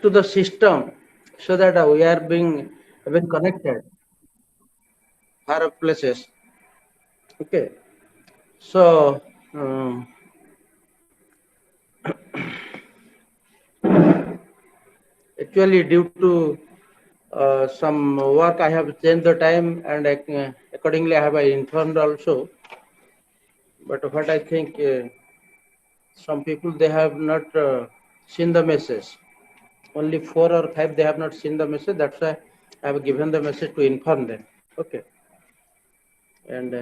to the system so that we are being connected far off places. Okay, so actually due to some work I have changed the time, and accordingly I have informed also. But what I think, some people they have not seen the message. Only 4 or 5 they have not seen the message. That's why I have given the message to inform them. Okay. And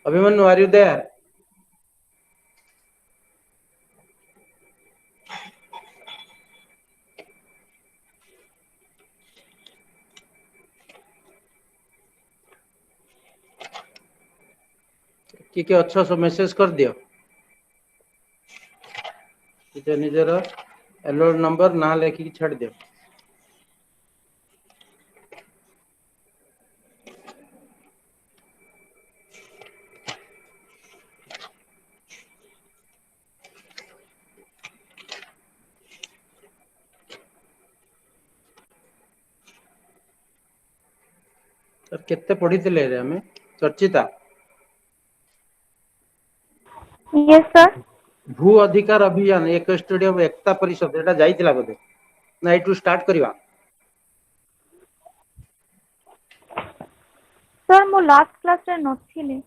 Abhimanyu, are you there? किए अच्छा सब message कर दियो निजर एलोड number ना लेखिक छाड़ दियो sir केते पढ़ी रे हमें चर्चिता यस सर भू अधिकार अभियान एक स्टेडियम एकता परिषद एटा जाइतिला बोधे ना एटू स्टार्ट करवा सर मो लास्ट क्लास रे नथिले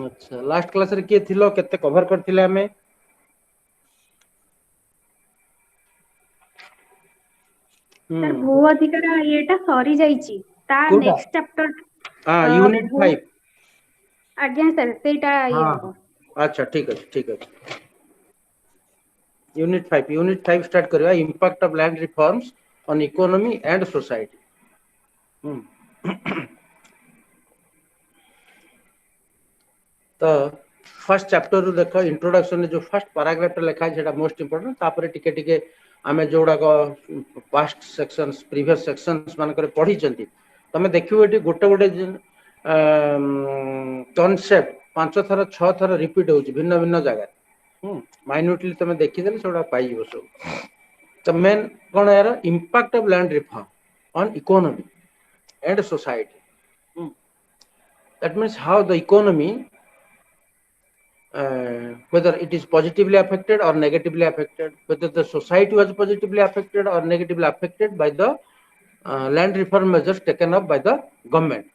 अच्छा लास्ट क्लास रे के थिलो केते कवर करथिले हमें सर भू अधिकार येटा सरी जाईची ता नेक्स्ट चैप्टर यूनिट 5 आज्ञा सर सेटा ये हो अच्छा ठीक है यूनिट 5 स्टार्ट करवा impact of land reforms on economy and society तो फर्स्ट चैप्टर रू देखो इंट्रोडक्शन जो फर्स्ट पैराग्राफ लिखा है सेटा मोस्ट इंपोर्टेंट तापर टिके टिके आमे जोडा को पास्ट सेक्शंस प्रीवियस सेक्शंस मान करे पढ़ी चंती तमे देखियो एटी गोटे गोटे कॉन्सेप्ट 5 थर 6 थर रिपीट होची भिन्न भिन्न जगह माइन्यूटली तमे देखि देले सोडा पाई जिवो सब तो मेन कोन यार impact of land reform on economy and society that means how the economy whether it is positively affected or negatively affected, whether the society was positively affected or negatively affected by the land reform measures taken up by the government.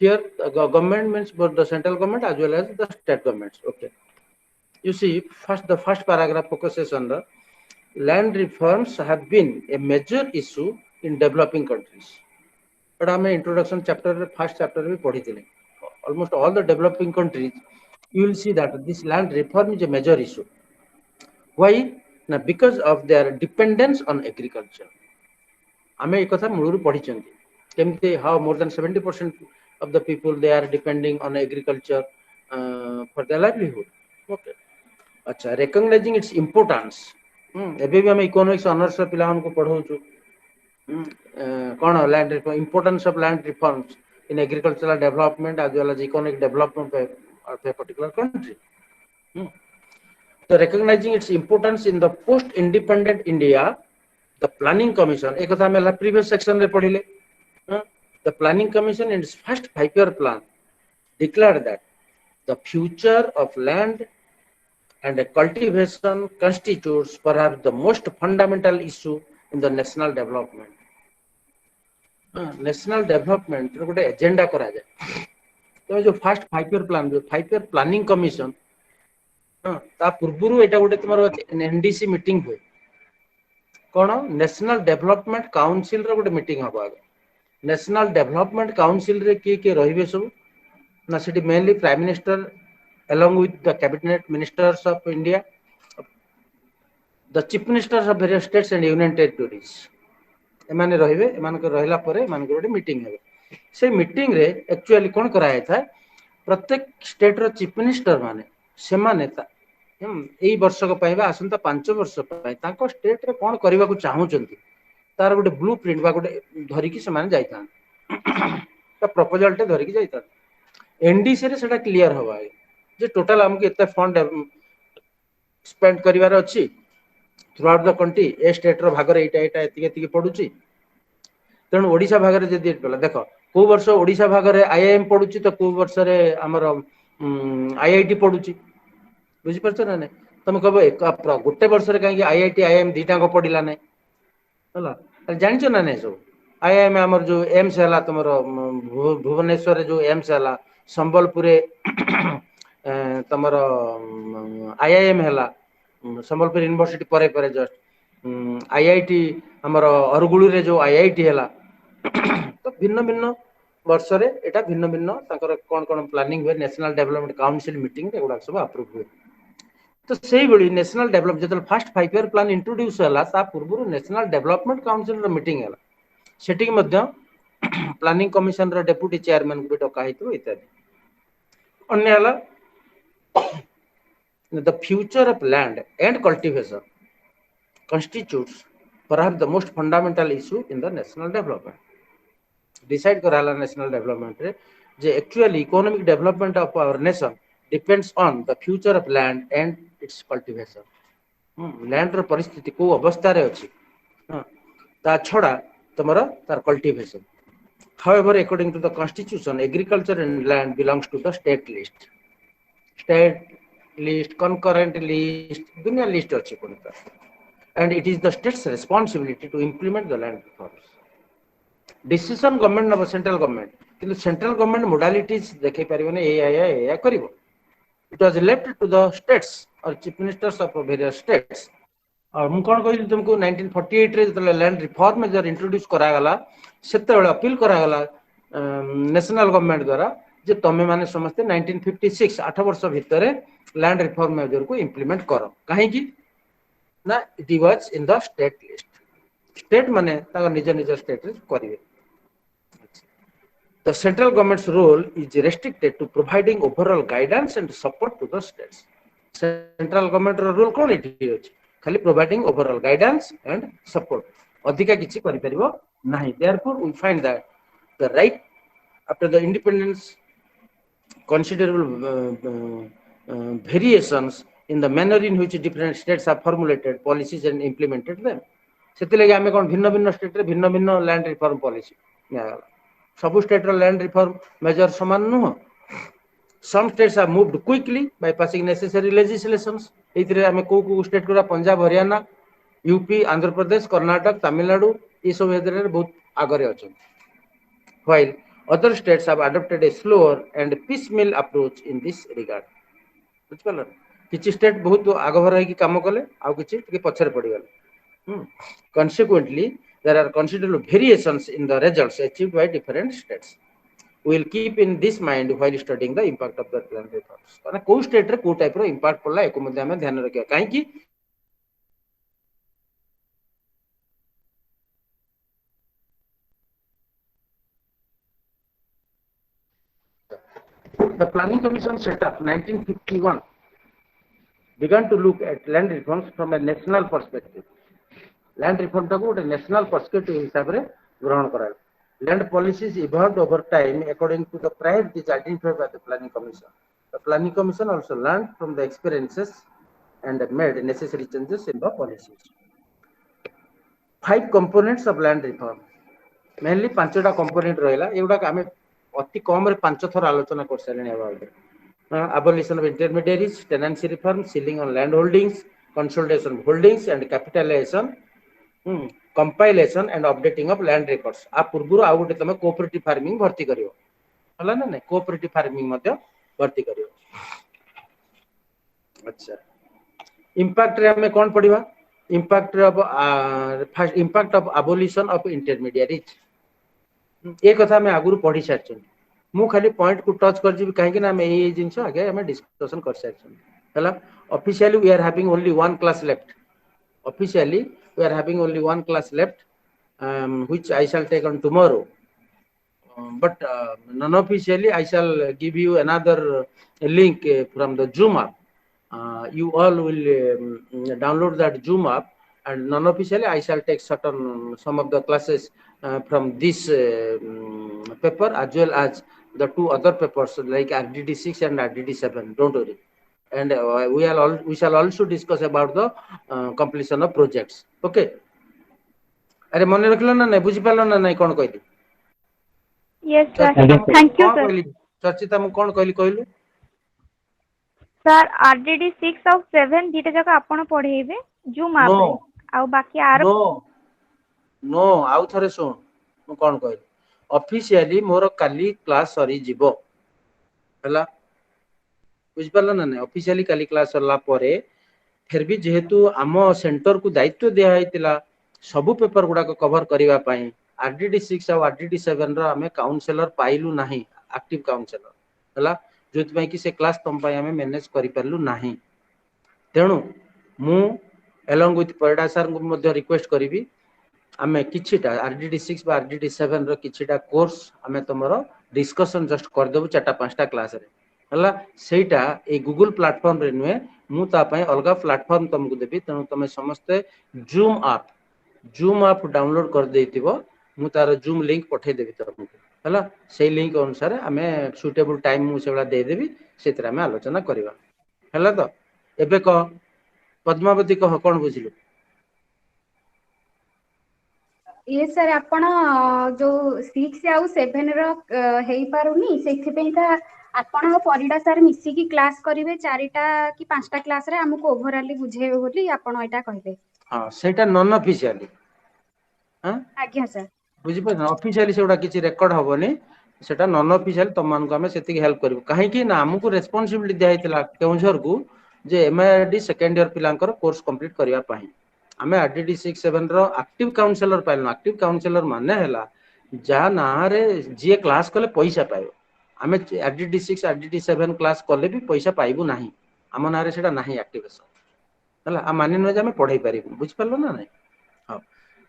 Here the government means both the central government as well as the state governments. Okay, you see the first paragraph focuses on the land reforms have been a major issue in developing countries. But I am introduction chapter first chapter we पढ़ी थी almost all the developing countries you will see that this land reform is a major issue. Why? Now, because of their dependence on agriculture. आमे एक कथा मूलरू पढ़ी चंती केमते how more than 70% of the people they are depending on agriculture for their livelihood. Okay. अच्छा recognizing its importance. एबे भी हमें economics honours पिलावन को पढ़ाउछु कौन land importance of land reforms in agricultural development as well as economic development of a particular country. So recognizing its importance in the post-independent India, the Planning Commission, एक कथा में previous section में पढ़ी ले, the Planning Commission in its first 5-year plan declared that the future of land and cultivation constitutes perhaps the most fundamental issue in the national development. National development गोटे agenda करा जाए तो जो first 5-year plan जो 5-year planning commission ता पूर्वरु एटा गोटे तुमर NDC meeting होय कोन नेशनल डेवलपमेंट काउंसिल रो गोटे मीटिंग हबा नेशनल डेवलपमेंट काउंसिल रे के रहिबे सब ना city mainly prime minister along with the cabinet ministers of India, the chief ministers of various states and union territories. एमाने रहिबे एमान को रहला परे मान को मीटिंग हेबे से मीटिंग रे एक्चुअली कोन कराय था प्रत्येक स्टेट रो चीफ मिनिस्टर माने से माने ता एई वर्ष को पाइबा आसंता 5 वर्ष पाइ ताको स्टेट रे कोन करबा को चाहू चंती तार गोटे ब्लूप्रिंट बा गोटे धरि कि से माने जाइता ता प्रपोजल टे धरि कि जाइता एनडीसी रे सेटा क्लियर होबा जे टोटल हमके इतना फंड स्पेंड करिवार अछि थ्रू आउट द कंट्री ए स्टेट रो भागर एटा एटा एतिके पडुची तेणु ओडिशा भागर जदि देख को वर्ष ओडिशा भागर आईआईएम पडुची तो को वर्ष रे हमर आईआईटी पडुची बुझी परछ ना नै तुम कहबो एक गोटे वर्ष रे काहे आईआईटी आईआईएम दीटा को पडिला नै हला जानछ ना नै सब आईआईएम हमर जो एम्स हला तुमर भुवनेश्वर रे जो एम्स हला संबलपुर तुमर आईआईएम हला संबलपुर यूनिवर्सिटी परे परे जस्ट आईआईटी हमर अरगुळु रे जो आईआईटी हला तो भिन्न भिन्न वर्ष रे एटा भिन्न भिन्न ताकर कोन कोन प्लानिंग हुए नेशनल डेवलपमेंट काउंसिल मीटिंग एगुडा सब अप्रूव हुए तो सेही बड़ी नेशनल डेवलप जतल फर्स्ट 5 ईयर प्लान इंट्रोड्यूस हला ता पूर्व नेशनल डेवलपमेंट काउंसिल रो मीटिंग हला सेटिंग मध्य प्लानिंग कमिशन रो डेप्यूटी चेयरमैन को डका हितो इत्यादि अन्य हला the future of land and cultivation constitutes perhaps the most fundamental issue in the national development decide karala national development re je actually economic development of our nation depends on the future of land and its cultivation land ro paristhiti ko avastha re achi ta choda tomara tar cultivation however according to the constitution agriculture and land belongs to the state list concurrent list dunya list achi punta and it is the state's responsibility to implement the land reforms decision government of central government কিন্তু central government modalities देखै परिबने ए करिवो it was left to the states or chief ministers of various states और मु कोन कहली तुमको 1948 रे जतले land reform major introduce करा गला सेते बेले अपील करा गला नेशनल गवर्नमेंट द्वारा जे तमे माने समस्त 1956 8 वर्ष भितरे लैंड रिफॉर्म मेजर को इंप्लीमेंट करो काहे की ना it was in the state list state माने ता निज निज स्टेट रे करिवे the central government's role is restricted to providing overall guidance and support to the states central government ro role कोन इठी अछि खाली providing overall guidance and support अधिका किछि करि परिबो नाही therefore we find that the right after the independence considerable variations in the manner in which different states have formulated policies and implemented them सेति लगे हमें कोन भिन्न भिन्न स्टेट रे भिन्न भिन्न लैंड रिफॉर्म पॉलिसी सब स्टेट रो लैंड रिफॉर्म मेजर समान नुह some states have moved quickly by passing necessary legislations एथिरे हमें को स्टेट को पंजाब हरियाणा यूपी आंध्र प्रदेश कर्नाटक तमिलनाडु ई सब एदरे बहुत आगरे अछन while other states have adopted a slower and piecemeal approach in this regard बुझ पलर किछि स्टेट बहुत आगभर है कि काम कले आ किछि के पछरे पड़ी गले consequently there are considerable variations in the results achieved by different states we will keep in this mind while studying the impact of the land reforms माने को स्टेट रे को टाइप रो इंपैक्ट पड़ला एको मध्ये हमें ध्यान रखिया काहे कि the planning commission set up 1951 began to look at land reforms from a national perspective land reform ta ko national perspective hisab re grown karal land policies evolved over time according to the priorities identified by the planning commission also learned from the experiences and made necessary changes in the policies 5 components of land reform mainly पांचटा component रहला एगुडा हमें अति कम रे 5 थर आलोचना कर सालेनी about abolition of intermediaries tenancy reform ceiling on land holdings consolidation of holdings and capitalization compilation and updating of land records आ पूर्वरु आ गोटे तमे कोऑपरेटिव फार्मिंग भर्ती करियो हला ना नै कोऑपरेटिव फार्मिंग मध्ये भर्ती करियो अच्छा इंपैक्ट रे हमें कोन पढिबा impact of first impact of abolition of intermediaries ए कथा में आगुरु पढी सारछन मु खाली पॉइंट को टच कर जीबी काहे कि ना मैं ए जिंस आगे हमें डिस्कशन कर सारछन हला officially we are having only one class left officially we are having only one class left which I shall take on tomorrow but non-officially I shall give you another link from the Zoom app you all will download that Zoom app and non-officially I shall take some of the classes from this paper as well as the 2 other papers like RDD 6 and RDD 7 don't worry and we shall also discuss about the completion of projects. Okay. अरे मन रखल ना नहीं बुझी पाल ना नहीं कौन कहली yes sir, चर्चिता thank you कौन sir. कहली चर्चिता मु कौन कहली कहलु sir RDD 6 ଆଉ 7 ଦିଟା ଯାକ ଆପଣ ପଢେଇବେ ଜୁମ୍ नो ଆପରେ ଆଉ ବାକି ଆର नो नो आउ थरे सुन मु कौन कहली ऑफिशियली मोर काली क्लास सरी जीवो हला बुझी पाल ना नहीं ऑफिशियली काली क्लास सरला परे फिर भी जेहेतु आम सेंटर को दायित्व दिया हैतिला सबु पेपर गुडा को कवर करबा पई आरडीडी 6 और आरडीडी 7 रो हमें काउंसलर पाइलु नाही एक्टिव काउंसलर हला जोति पई कि से क्लास तम पई हमें मैनेज करि परलु नाही तेणु मु एलोंग विथ परिडा सर को मध्ये रिक्वेस्ट करिवि आमे किछिटा आरडीडी 6 बा आरडीडी 7 रो किछिटा कोर्स आमे तमरो डिस्कशन जस्ट कर देबु चारटा पांचटा क्लास रे हला सेटा ए गूगल प्लेटफॉर्म रे नुए मु ता पई अलगा प्लेटफॉर्म तुमको देबी तेणु तुम समस्ते जूम आप डाउनलोड कर देथिबो मु तार जूम लिंक पठे देबी तुमको हला से लिंक अनुसार आमे सुटेबल टाइम मु सेबला दे देबी सेतरा आमे आलोचना करबा हला तो एबे को पद्मावती कह कोन बुझिलु ये सर आपण जो 6 आउ 7 रो हेई पारुनी सेथिपैका आपण परिडा सर मिसिकी क्लास करिवे चारिटा कि पांचटा क्लास रे हमको ओवरऑली बुझेबे बोली आपण एटा कहबे हां सेटा नॉन ऑफिशियली हां आज्ञा सर बुझी पर ऑफिशियली सेउडा किछि रेकॉर्ड होबनी सेटा नॉन ऑफिशियल तम मान को हमें सेति हेल्प करबो काहे कि ना हमको रिस्पांसिबिलिटी दिया हैतिला केउझर को जे एमआरडी सेकंड ईयर पिलांकर कोर्स कंप्लीट करिया पाई हमें आरडीडी 6 7 रो एक्टिव काउंसलर पाइल एक्टिव काउंसलर माने हैला जा ना रे जे क्लास कले पैसा पाइबो हमें आरडीडी 6 आरडीडी 7 क्लास कले भी पैसा पाइबो नाही हम ना रे सेटा नाही एक्टिवेशन हला आ माने न जे हमें पढाई पारिबो बुझ पारलो ना नहीं हां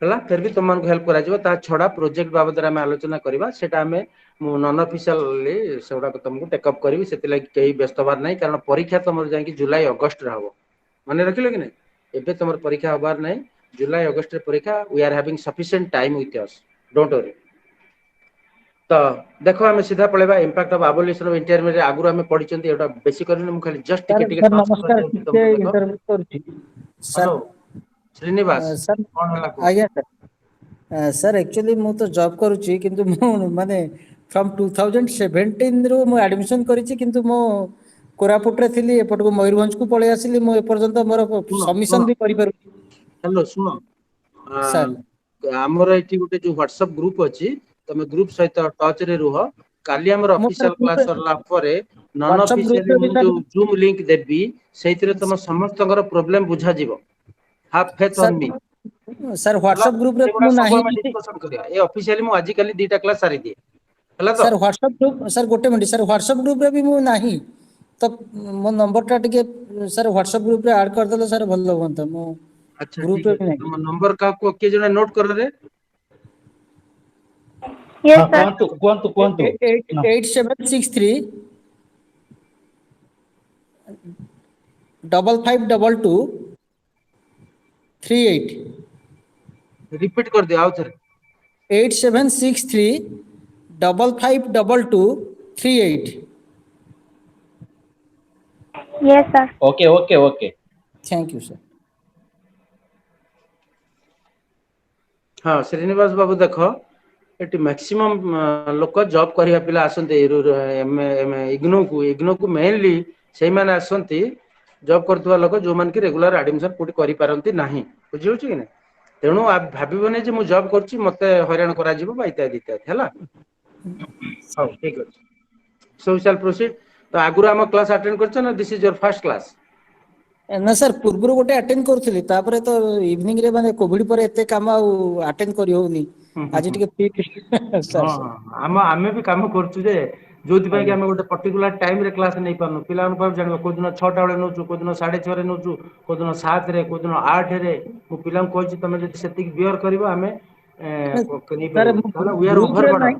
हला फिर भी तुम को हेल्प करा जिवो ता छडा प्रोजेक्ट बाबद रे हमें आलोचना करबा सेटा हमें मु नॉन ऑफिशियली सेउडा को तुमको टेकअप करबी सेति लागि केही व्यस्त बार नाही कारण परीक्षा तमर जाय कि जुलाई अगस्त रे हबो माने रखिलो कि नहीं एबे तमर परीक्षा होबार नहीं जुलाई अगस्त रे परीक्षा we are having sufficient time with us don't worry तो देखो हमें सीधा पळेबा impact of abolition of intermediate आगुर हमें पढिचंती एटा बेसी करनी मु खाली जस्ट टिके सर टिके सर टच कर नमस्कार जाउची टिके तुमको देखो इंटरव्यू करूची सर हेलो श्रीनिवास सर कोन हला को आज्ञा सर सर एक्चुअली मु तो जॉब करूची किंतु मु माने फ्रॉम 2017 रो मु एडमिशन करिची किंतु मु कोरापुट रे थिली एपट को मयूरभंज को पळे आसिली मु ए पर्यंत मोर सुनो सबमिशन सुनो भी करि पारु हेलो सुनो सर आमर एठी गुटे जो व्हाट्सएप ग्रुप अछि तमे ग्रुप सहित टच रे रुह काली हमर मु सर ऑफिशियल क्लास सरला परे नॉन व्हाट्सएप ग्रुप ऑफिशियली रे भी मु जो सर जूम लिंक देबी सेहितरे तम समस्तकर प्रॉब्लम बुझा जिवो have faith on me sir sir हला व्हाट्सएप ग्रुप रे सेगुडा मु सब नाही हम डिस्कशन करिया ए ऑफिशियली मु आजि काली दीटा क्लास सारी दिए हला तो सर व्हाट्सएप ग्रुप सर गोटे मिनिट सर व्हाट्सएप ग्रुप रे भी मु नाही तो मो नंबर टा टिके सर व्हाट्सएप ग्रुप रे ऐड कर देले सर भलो होंता मो अच्छा ग्रुप ठीक रे है भी नाही तुम नंबर का को के जने नोट कर रे yes हाँ sir. कुहतु 8763 5522 38 रिपीट कर दियो आउ थरे 8763 5522 38 yes sir. Okay okay okay thank you sir हाँ श्रीनिवास बाबू देखो एटी मैक्सिमम लोक जॉब करिया पिला आसंते इग्नो को मेनली सेही माने आसंती जॉब करथुवा लोक जो मान की रेगुलर एडमिशन कोठी करि पारंती नाही बुझी होची कि नै तेणु आप भाबिबने जे मु जॉब करची मते हैरान करा जिवो बा इत्यादि इत्यादि हला हाउ ठीक अछि सो शैल प्रोसीड तो आगुर हम क्लास अटेंड करछ ना this is your first class ना सर पूर्व गोटे अटेंड करथली तापरे तो इवनिंग रे माने कोविड पर एते काम अटेंड करि होउनी आज टिके फ्री सर हाँ हाँ आम भी कम करुँ जे जो कि आम गोटे पर्टिकुलर टाइम रे क्लास नहीं पार्नु पिला जान को दिन 6टा बेले नौ को दिन 6:30 नौ को दिन 7 रे को दिन 8 रे मु पिला कहि तुम जब बियर कर आम sir we are group over रे बर्डन नाही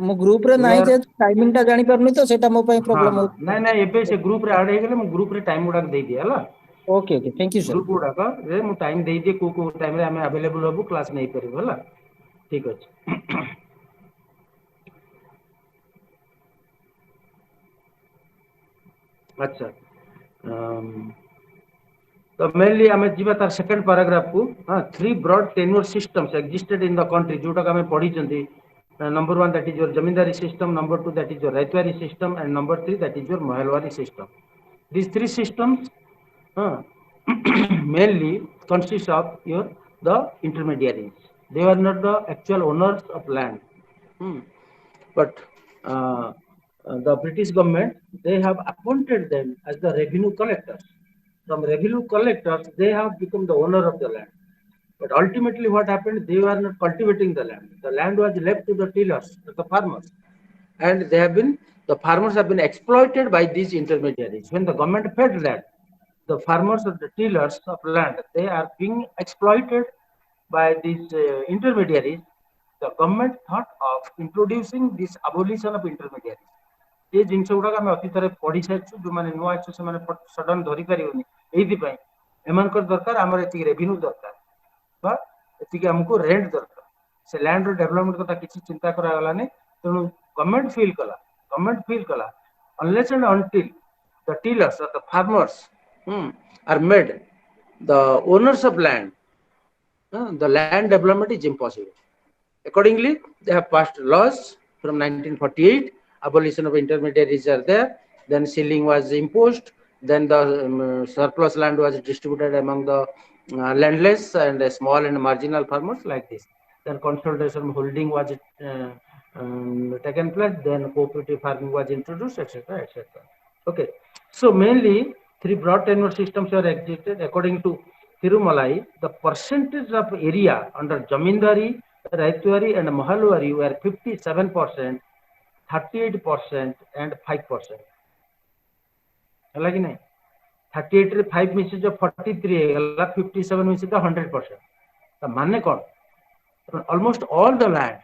मो ग्रुप रे वी नाही आर जे टाइमिंग टा जानि परनी तो सेटा मो पई हाँ प्रॉब्लम हाँ हो नाଇଁ ନାଇଁ ଏବେ ସେ ଗ୍ରୁପ ରେ ଆଡ୍ ହେଇଗଲେ ମୁଁ ଗ୍ରୁପ ରେ ଟାଇମ ଗୁଡାକ ଦେଇଦିଏ ହେଲା okay okay thank you sir group ଗୁଡାକ ରେ ମୁଁ ଟାଇମ ଦେଇଦିଏ କୋଉ କୋଉ ଟାଇମ ରେ ଆମେ ଆଭେଲେବୁଲ ହବୁ କ୍ଲାସ ନେଇପାରିବୁ ହେଲା ଠିକ ଅଛି ଆଚ୍ଛା तो mainly आमे जीवा तार second paragraph को three broad tenure systems existed in the country जोटा का हमें पढ़ी चंदी. Number one, that is your zamindari system. Number two, that is your raitwari system, and number three, that is your mahalwari system. These three systems mainly consist of the intermediaries. They are not the actual owners of land, but the British government, they have appointed them as the revenue collectors. From revenue collectors, they have become the owner of the land. But ultimately what happened, they were not cultivating the land. The land was left to the tillers, to the farmers. And the farmers have been exploited by these intermediaries. When the government felt that the farmers or the tillers of land, they are being exploited by these intermediaries, the government thought of introducing this abolition of intermediaries. ये जिनस गुड़ा आम अतीत में पढ़ी सारी जो मैंने नुआ अच्छे से सडन धरी पारे एम दरकार आम ये रेवेन्यू दरकार ये आमको रेंट दरकार से लैंड डेवलपमेंट कथा किसी चिंता करागलानी तेणु गवर्नमेंट फील कला unless and until the tillers or the farmers are made the owners of land, the land development is impossible. Accordingly, they have passed laws from 1948. Abolition of intermediaries are there. Then ceiling was imposed. Then the surplus land was distributed among the landless and small and marginal farmers like this. Then consolidation holding was taken place. Then cooperative farming was introduced, etc., etc. Okay. So mainly three broad tenure systems are existed. According to Thirumalai, the percentage of area under Jamindari, Raitwari and Mahalwari were 57%, 38% and 5%. है कि नहीं 38 रे 5 मिसे जो 43 है 57 मिसे तो 100%. तो माने कौन almost all the land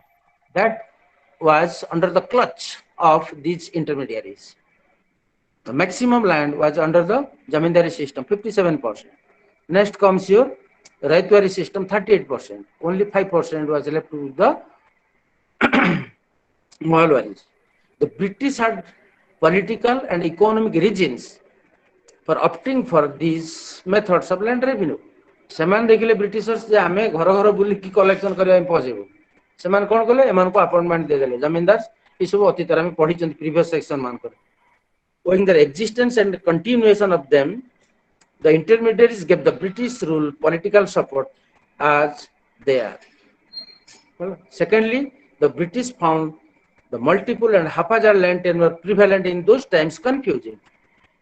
that was under the clutch of these intermediaries. The maximum land was under the Jamindari system, 57%. Next comes your Raitwari system, 38%. Only 5% was left with the Mahalwaris. The British had political and economic reasons for opting for these methods of land revenue. ସେମାନେ ଦେଖିଲେ Britishers ଯେ ଆମେ ଘର ଘର ବୁଲିକି collection କରିବା impossible ସେମାନେ କ'ଣ କଲେ ଏମାନଙ୍କୁ ଆପଏଣ୍ଟମେଣ୍ଟ ଦେଇଦେଲେ ଜମିଦାର ଏ ସବୁ ଅତୀତରେ ଆମେ ପଢିଛନ୍ତି ପ୍ରିଭିୟସ ସେକ୍ସନ ମାନଙ୍କରେ. Owing their existence and continuation of them, the intermediaries gave the British rule political support as they are. Secondly, the British found the multiple and haphazard land tenure prevalent in those times confusing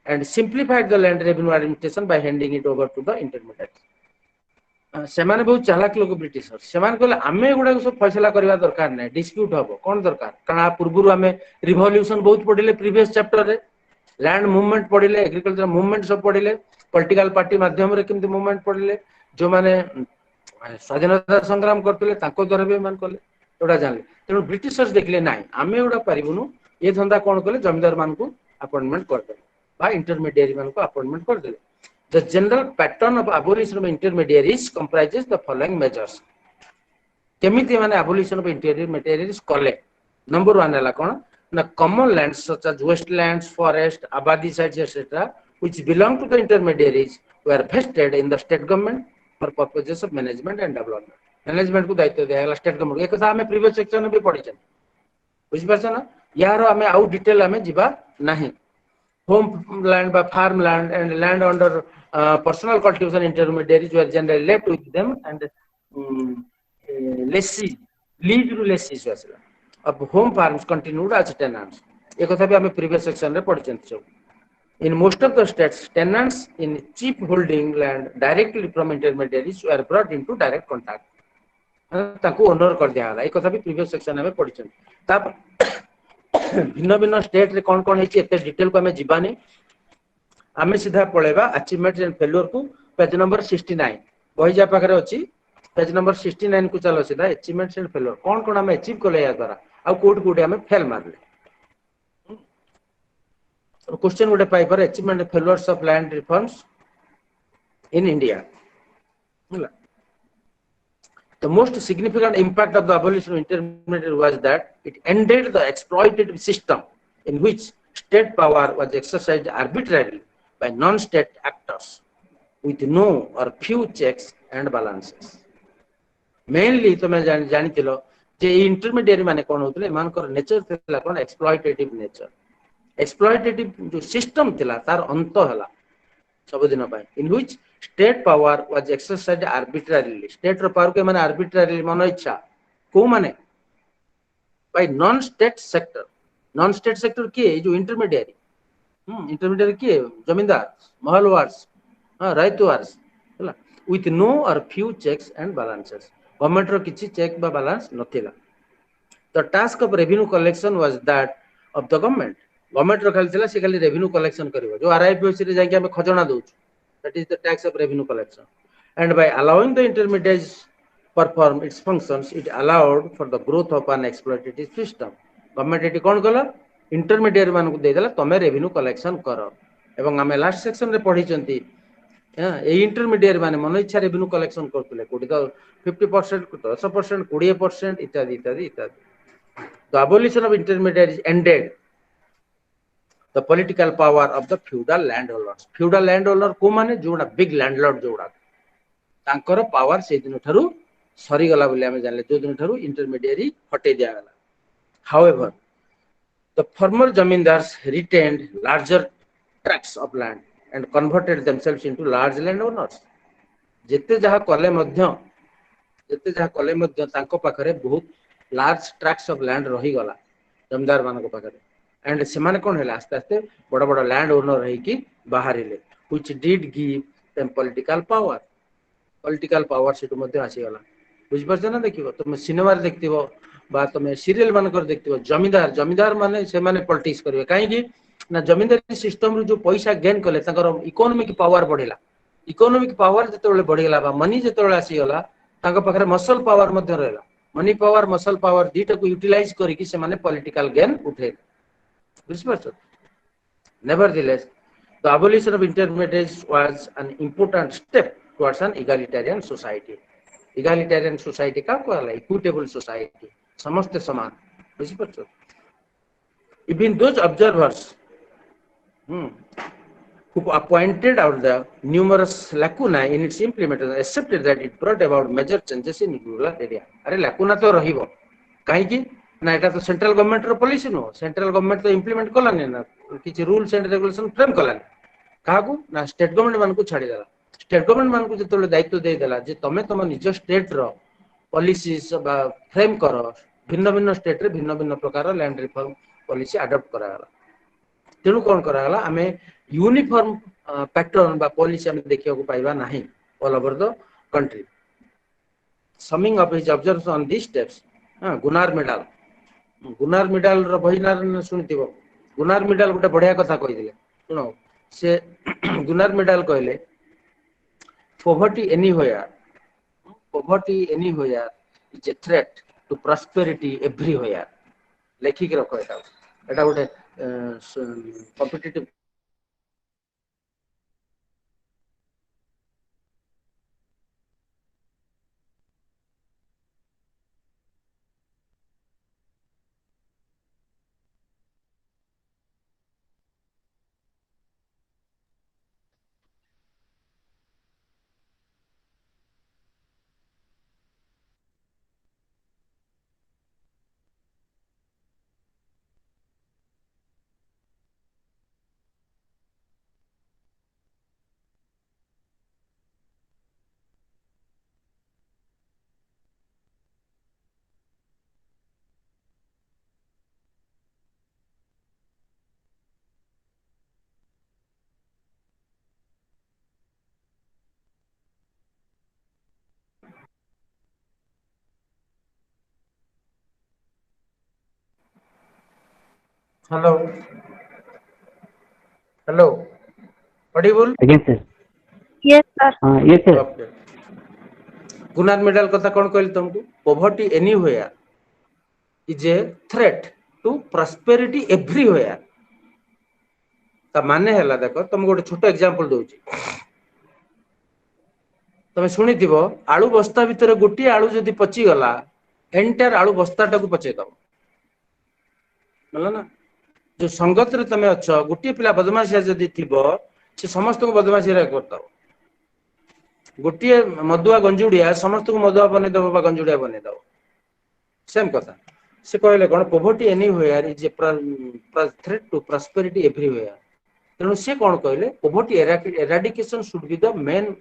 and simplified the land revenue administration by handing it over to the intermediaries. ସେମାନେ ବହୁତ ଚାଲାକ ଲୋକ ବ୍ରିଟିଶର ସେମାନେ କହିଲେ ଆମେ ଏଗୁଡାକ ସବୁ ଫଇସଲା କରିବା ଦରକାର ନାହିଁ ଡିସ୍ପ୍ୟୁଟ ହବ କ'ଣ ଦରକାର କାରଣ ପୂର୍ବରୁ ଆମେ ରିଭଲ୍ୟୁସନ ବହୁତ ପଢିଲେ ପ୍ରିଭିୟସ ଚାପ୍ଟରରେ लैंड मूवमेंट पढ़िले एग्रीकल्चर मूवमेंट सब पढ़िले पॉलिटिकल पार्टी माध्यम रे केमती मूवमेंट पढ़िले जो माने स्वाधीनता संग्राम करथिले ताको द्वारा भी मान कले एटा जानले तेणु ब्रिटिशर्स देखले नाही आमे एटा परिबुनु ये धंदा कोन कले जमीदार मान को अपॉइंटमेंट कर दे बा इंटरमीडिएरी मान को अपॉइंटमेंट कर दे. The general pattern of abolition of intermediaries comprises the following measures. केमिति माने एबोलिशन ऑफ इंटरमीडिएरीज कले. नंबर 1 हला कोन na common lands such as wastelands, forest, abadi sites, etc., which belong to the intermediaries were vested in the state government for purposes of management and development. Management को दायित्व दिया गया state government. एक कथा हमें previous section में भी पढ़ी चल. बुझ पास ना? यार हमें आउट डिटेल हमें जीवा नहीं. Home land by farm land and land under personal cultivation intermediaries were generally left with them and lessees, lease to lessees वाला. Of home farms continued as tenants. एक कथा भी हमें previous section रे पढ़ी चंती सब. In most of the states, tenants in cheap holding land directly from intermediaries were brought into direct contact. ताको owner कर दिया गया. एक कथा भी previous section में पढ़ी चंती. तब भिन्न भिन्न स्टेट रे कौन कौन है एते डिटेल को हमें जीवानी हमें सीधा पळेबा अचीवमेंट एंड फेल्योर को पेज नंबर 69 बही जा पाखरे अछि पेज नंबर 69 को चलो सीधा अचीवमेंट्स एंड फेल्योर कौन कौन हमें अचीव करले या द्वारा आ कोड कोड हमें फेल मारले. क्वेश्चन गोटे पाई पर achievement and failures of land reforms in India. The most significant impact of the abolition of intermediary was that it ended the exploitative system in which state power was exercised arbitrarily by non-state actors with no or few checks and balances. Mainly ତମେ ଜାଣିଥିଲ ଯେ intermediate ମାନେ କଣ ହଉଥିଲେ ଏମାନଙ୍କର nature ଥିଲା କଣ ଏକ୍ସପ୍ଲଏଟେଟିଭ nature ଏକ୍ସପ୍ଲଏଟେଟିଭ ଯୋଉ system ଥିଲା ତାର ଅନ୍ତ ହେଲା ସବୁଦିନ ପାଇଁ in which state power was exercised arbitrarily state ର power କୁ ମାନେ arbitrarily ମନ ଇଚ୍ଛା କୋଉ ମାନେ by non-state sector non-state sector କିଏ ଏଇ ଯୋଉ ଇଣ୍ଟରମିଡିଏଟ୍ इंटरमीडिएट किए जमींदार महलवार्स राइतवार्स ହେଲା with no or few checks and balances government रो किछि चेक बा बैलेंस नथिला the task of revenue collection was that of the government रो खाली थिला से खाली रेवेन्यू कलेक्शन करिवो जो आरआईपीओसी रे जाके हम खजणा दउछु that is the tax of revenue collection and by allowing the intermediaries perform its functions it allowed for the growth of an exploitative system government एटी कोन कला इंटरमीडिएट मानकु दे देला तमे रेवेन्यू कलेक्शन करो एवं आमे लास्ट सेक्शन रे पढी चंती ए इंटरमीडिएट माने मन इच्छा रेवेन्यू कलेक्शन करतले कोडी तो 50% 10% 20% इत्यादि इत्यादि इत्यादि the abolition of intermediaries ended the political power of the feudal landholder को माने जोडा बिग लैंडलॉर्ड जोडा तांकर पावर से दिन थारु सरी गला बोले हमें जानले जो दिन थारु इंटरमीडिएरी हटे दिया गला however the former zamindars retained larger tracts of land and converted themselves into large landowners जेते जहा कले मध्य तांको पाखरे बहुत लार्ज ट्रैक्ट्स ऑफ लैंड रही गला जमींदार मानको पाखरे एंड सेमाने कोन हैला आस्ते आस्ते बड़ बड़ लैंड ओनर रही की बाहरिले which did give them political power सेटु मध्य आसी गला बुझ परछ ना देखिबो तुम सिनेमा रे देखतिबो बा तुम सीरियल मानकर देखतिबो जमींदार माने से माने पॉलिटिक्स करबे काहे की ना जमींदारी सिस्टम रो जो पैसा गेन कले ताकर इकोनॉमिक पावर बढ़िला इकोनॉमिक पावर जतबेले बढ़िला बा मनी जतबेले आसी गला ताको पाखरे मसल पावर मध्य रहला मनी पावर मसल पावर दीटा को यूटिलाइज करिकि से माने पॉलिटिकल गेन उठे बुझ परछ nevertheless the abolition of intermediaries was an important step towards an egalitarian society का कहला equitable society समस्त समान बुझ परछ even those observers who pointed out the numerous lacuna in its implementation accepted that it brought about major changes in rural area अरे lacuna तो रहिबो काहे की ना एटा तो सेंट्रल गवर्नमेंट रो पॉलिसी नो सेंट्रल गवर्नमेंट तो इंप्लीमेंट कलाने ना किछि रूल्स एंड रेगुलेशन फ्रेम कलाने काहाकू ना स्टेट गवर्नमेंट मानकू छाडी देला स्टेट गवर्नमेंट मानकू जतले दायित्व दे देला जे तमे तम निज स्टेट रो पॉलिसीज बा फ्रेम करो भिन्न भिन्न स्टेट रे भिन्न भिन्न प्रकार लैंड रिफॉर्म पॉलिसी अडॉप्ट करा गला तेणु कौन करा गला आमे यूनिफॉर्म पैटर्न बा पॉलिसी आमे देखिया को पाइबा नाही all over the country summing up his observation on this steps Gunnar Myrdal रो बहिनार सुनिथिबो गुनार मिडाल गोटे बढ़िया कथा कहि दिले सुनो से गुनार मिडाल कहले poverty anywhere is a threat to prosperity everywhere लेखिक रखो एटा गोटे competitive hello Audible again sir Yes, sir. हाँ ये सर ओके गुनार मिडाल कथा कोन कहली तुमको poverty anywhere is a threat to prosperity everywhere ता माने हैला देखो तुम गोटे छोट एग्जांपल दोची तमे सुनिथिबो आलू बस्ता भितर गोटी आलू जदी पची गला एंटायर आलू बस्ता टाकू पचे दबो बोला ना जो संगत रे तमे अछ गोटी पिला बदमाशिया जदी थिबो से समस्त को बदमाशी करता गोटे मदुआ गंजुड़िया समस्त को मदुआ बनईदेव गंजुड़िया बनईदेव सेम कथा से कहले कौन poverty anywhere is a threat to prosperity everywhere तेणु से कौन कहले poverty eradication should be the main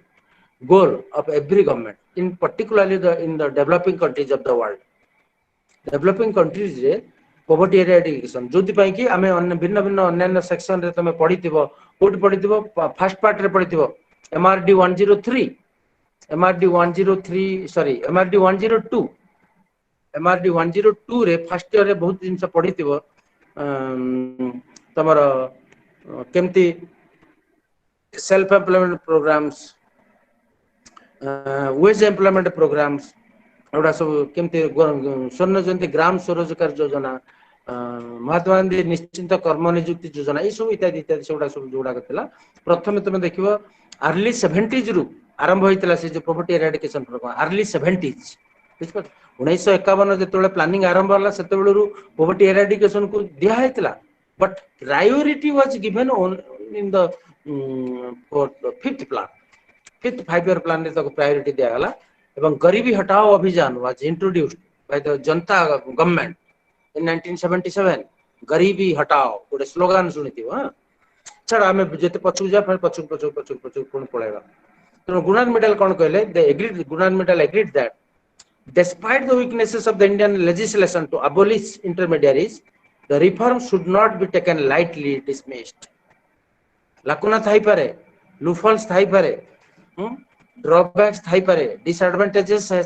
goal of every government in particularly in the developing countries of the world developing countries रे poverty eradication जोथि पई कि आमे भिन्न भिन्न अन्य सेक्शन रे तमे पढिथिबो कोड पढिथिबो फर्स्ट पार्ट रे पढिथिबो MRD 103 MRD 103 sorry MRD 102 MRD 102 रे फर्स्ट ईयर रे बहुत जिंस पढिथिबो तमरो केमती self employment programmes wage employment programmes एवडा सब केमती स्वर्ण जयंती ग्राम स्वरोजगार योजना महात्मा गांधी निश्चित कर्म नियुक्ति योजना ये सब इत्यादि इत्यादि सेगुडा सब जोड़ा करथिला प्रथम तुम देखिबो अर्ली 70s रु आरंभ होइतिला से जो poverty eradication programme early 70s बुझ पर 1951 जेतोले प्लानिंग आरंभ होला सेतेबेलु पोवर्टी एराडिकेशन को दिया हेतिला but priority was given in the fifth plan fifth 5 year plan रे तक प्रायोरिटी दिया गला एवं गरीबी हटाओ अभियान was introduced by the Janata government in 1977 गरीबी हटाओ गोटे स्लोगान सुनिथिबो हां छाड़ आमे जेते पछु जा फिर पछु कोन पळेगा तो गुणान मेडल कोन कहले they agreed Gunnar Myrdal agreed that despite the weaknesses of the Indian legislation to abolish intermediaries the reform should not be taken lightly dismissed lacuna thai pare loopholes thai pare drawbacks थाई पारे disadvantages है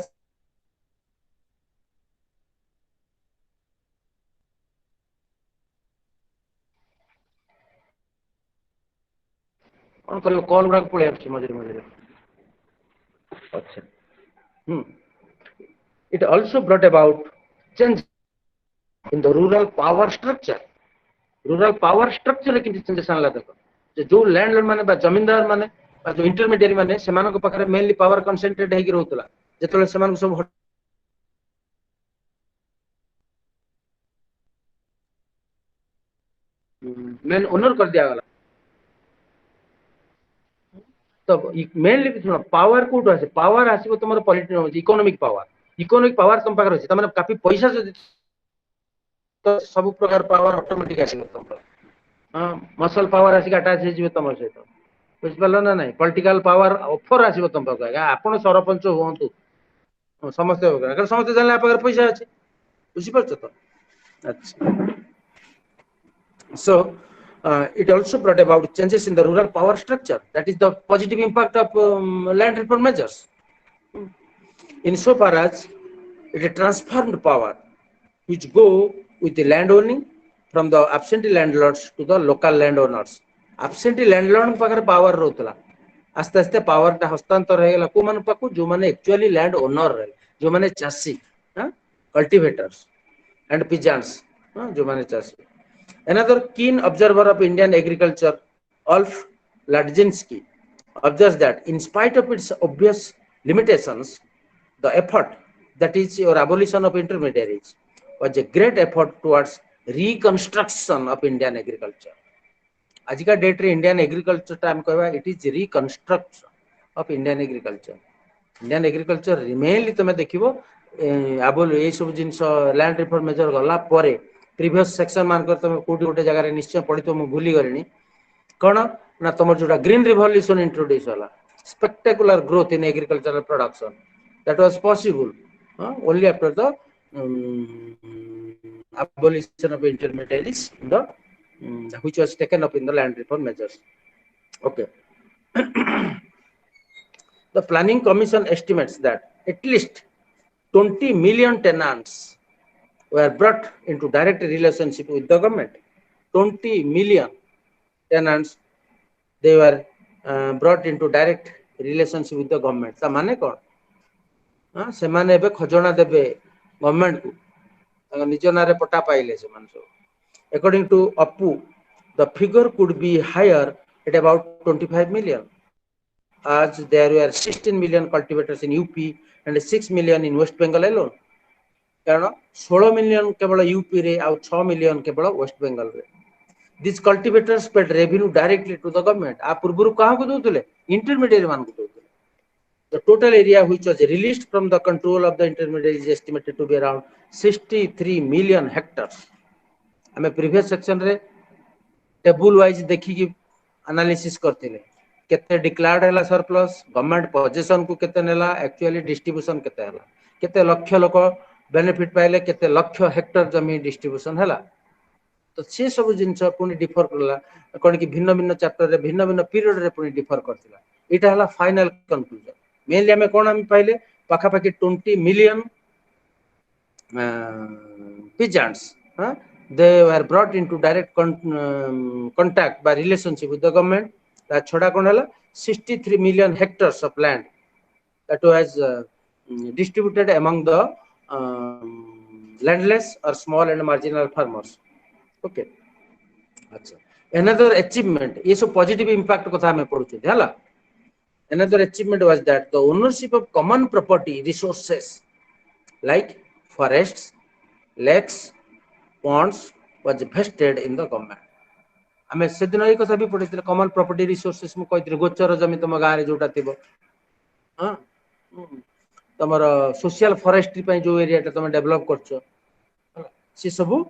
कौन करियो call गुडा पळे आछि मझे मझे अच्छा it also brought about change in the rural power structure लेकिन चेंजेस आनला देखो जो लैंडलॉर्ड माने बा जमींदार माने जो इंटरमीडिएट माने सेमान को पाखरे मेनली पावर कंसंट्रेट हेकि रहउतला जेतले सेमान को सब मेन ओनर कर दिया गला तो मेनली सुनो पावर कोड आसे पावर आसीबो तमरो पॉलिटिकल इकोनॉमिक पावर तुम पाखरे अछि तमने काफी पैसा जदि तो सब प्रकार पावर ऑटोमेटिक आसीबो तमरो हां मसल पावर आसी अटैच हे जिवो तमरो सहित बुझिपाल ना नहीं पॉलिटिकल पावर ऑफर आसीबो तम पाखरे आपण सरपंच होंतु समस्त होगा समस्त जानले आप पैसा अछि बुझिपाल तो अच्छा so it also brought about changes in the rural power structure that is the positive impact of land reform measures insofar as it transformed power which go with the land owning from the absentee landlords to the local landowners absentee landlord पाखरे power रहउतला आस्ते आस्ते power ता हस्तांतर हेला को मन पाकू जो माने actually land owner रहे जो माने चासी हां कल्टीवेटर्स एंड पिजन्स हां जो माने चासी another keen observer of Indian agriculture Ulf Ladzinski observes that in spite of its obvious limitations the effort that is your abolition of intermediaries was a great effort towards reconstruction of Indian agriculture आज का date रे Indian agriculture time कहबा it is reconstruction of Indian agriculture रिमेनली तमे देखिबो आबो ए सब जिंस land reform major गला परे प्रीवियस सेक्शन मान कर तमे कोटी गोटे जगह रे निश्चय पढितो मु भूली गलिनी कोन ना तमर जोटा ग्रीन रिवॉल्यूशन इंट्रोड्यूस होला spectacular growth in agricultural production that was possible only after the abolition of intermediaries in the which was taken up in the land reform measures. Okay. The planning commission estimates that at least 20 million tenants were brought into direct relationship with the government. 20 million tenants they were brought into direct relationship with the government. ता माने कोन हां से माने एबे खजणा देबे government को निज नारे पट्टा पाइले से मान सब according to Appu the figure could be higher at about 25 million as there were 16 million cultivators in UP and 6 million in West Bengal alone कारण 16 मिलियन केवल यूपी रे आ 6 मिलियन केवल वेस्ट बेंगल रे These cultivators paid revenue directly to the government. आ पूर्वरु कहाँ को दोतले? Intermediary मान को दोतले. The total area which was released from the control of the intermediary is estimated to be around 63 million hectares. हमें previous section रे table wise देखी कि analysis करते ले. केते declared हैला surplus, government possession को केते नेला, actually distribution केते हैला. केते लक्ष लोक benefit पाइले, केते लक्ष हेक्टर जमी distribution हैला. तो से सब जिनस पुणी डिफर करला कौन कि भिन्न भिन्न चैप्टर रे भिन्न भिन्न पीरियड रे पुणी डिफर करथिला एटा हला फाइनल कंक्लूजन मेनली हमें कोन हम पाइले पाखा पाखी 20 million peasants they were brought into direct contact by relationship with the government ता छोड़ा कोन हला 63 million hectares of land that was distributed among the landless or small and marginal farmers. Okay. अच्छा another achievement ये सब positive impact कथा हमें पढ़ुचे हैला another achievement was that the ownership of common property resources like forests lakes ponds was vested in the government हमें से दिन एक कथा भी पढ़िथिले common property resources मु कहिथिले गोचर जमी तम गां रे जोटा थिबो हां तमर सोशल फॉरेस्ट्री पय जो एरिया ता तम डेवलप करछो से सब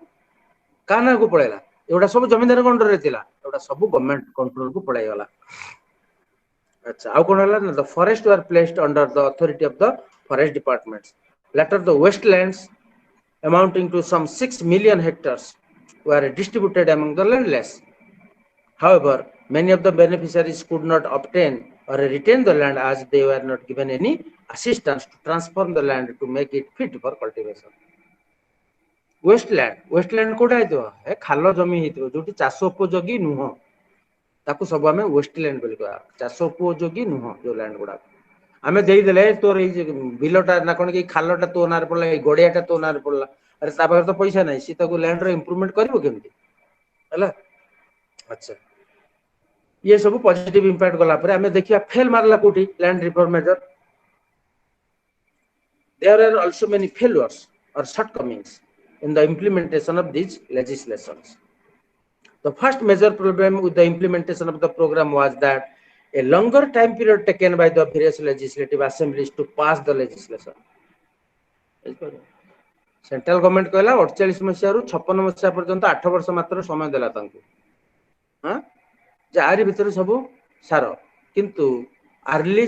काना को पळेला एवडा सब जमींदार कंट्रोल रे थिला एवडा सब गवर्नमेंट कंट्रोल को पळाई गला अच्छा आ कोन हला the forest were placed under the authority of the forest departments later the wastelands amounting to some 6 million hectares were distributed among the landless. However, many of the beneficiaries could not obtain or retain the land as they were not given any assistance to transform the land to make it fit for cultivation. Wasteland कोटा हेतो ए खालो जमी हेतो जोटी चाष उपयोगी नुह ताकू सब हमें वेस्टलैंड बोली कहा चाष उपयोगी नुह जो लैंड गुडा हमें देई देले तोर ए बिलोटा ना कोन के खालोटा तो नार पड़ला ए गडियाटा तो नार पड़ला अरे ता पाखर तो पैसा नहीं सी ताकू लैंड रो इंप्रूवमेंट करबो केमती हला अच्छा ये सब पॉजिटिव इंपैक्ट गला पर हमें देखिया फेल मारला कोठी land reform measure there are also many failures और shortcomings in the implementation of these legislations. The first major problem with the implementation of the program was that a longer time period taken by the various legislative assemblies to pass the legislation. Central government कहला 48 मसिया रु 56 मसिया पर्यंत 8 वर्ष मात्र समय देला तांको हां जारी भीतर सब सारो किंतु अर्ली